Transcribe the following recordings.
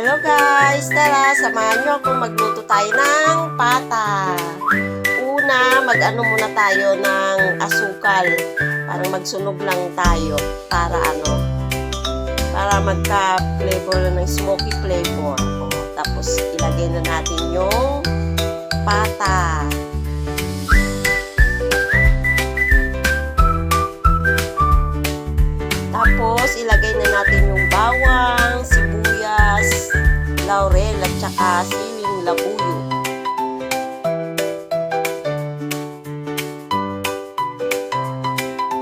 Hello guys! Tara, samahan nyo kung magluto tayo ng pata. Una, mag-ano muna tayo ng asukal. Parang magsunog lang tayo para magka-flavor ng smoky flavor. Tapos, ilagay na natin yung pata. Tapos, ilagay na natin yung bawang, sibuyas, laurel, at saka siling labuyo.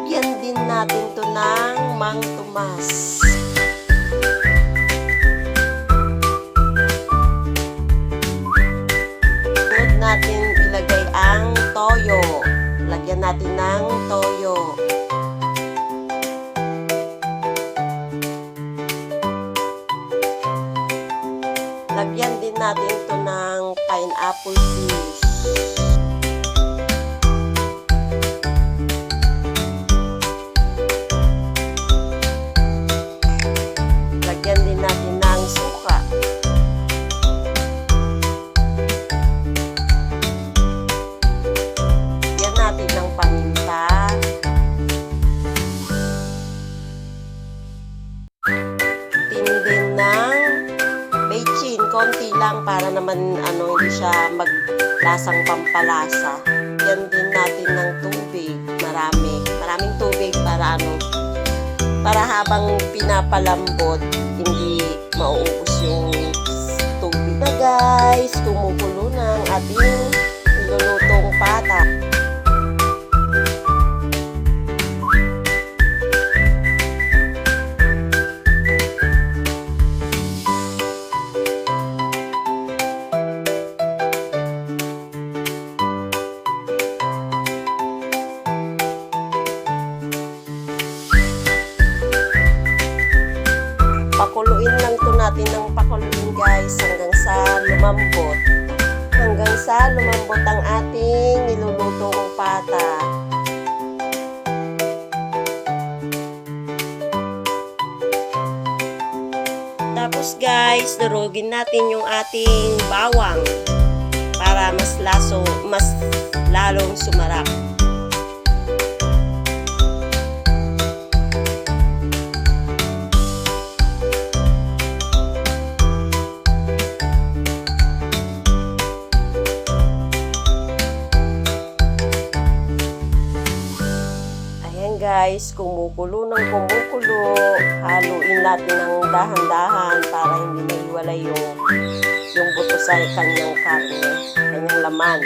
Yan din natin to ng Mang Tomas. Sunod natin ilagay ang toyo. Lagyan natin ng toyo. Lagyan din natin ito ng pineapple juice. Lagyan din natin ng suka. Lagyan natin ng paminta. Din ng bechin, konti lang para naman hindi siya maglasang pampalasa. Yan din natin ng tubig, maraming tubig para habang pinapalambot hindi mauubos yung tubig. Na guys, kumukulo na ang ating nilulutong pata. Pakuluin lang to natin ng pakuluin guys hanggang sa lumambot. Hanggang sa lumambot ang ating nilulutong pata. Tapos guys, durugin natin yung ating bawang para mas lalong sumarap. Guys, kumukulo ng kumukulo. Haluin natin ng dahan-dahan para hindi maiwalay yung buto sa kanyang karne, kanyang laman.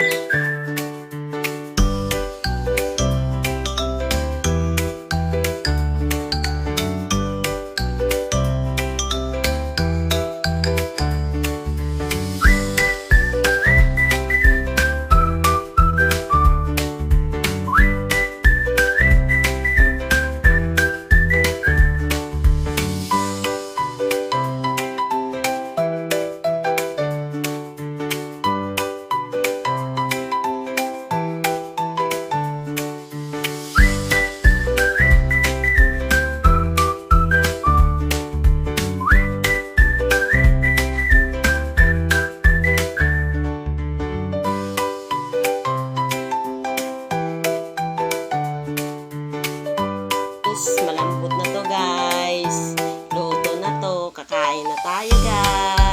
Malambot na to guys. Luto na to. Kakain na tayo guys.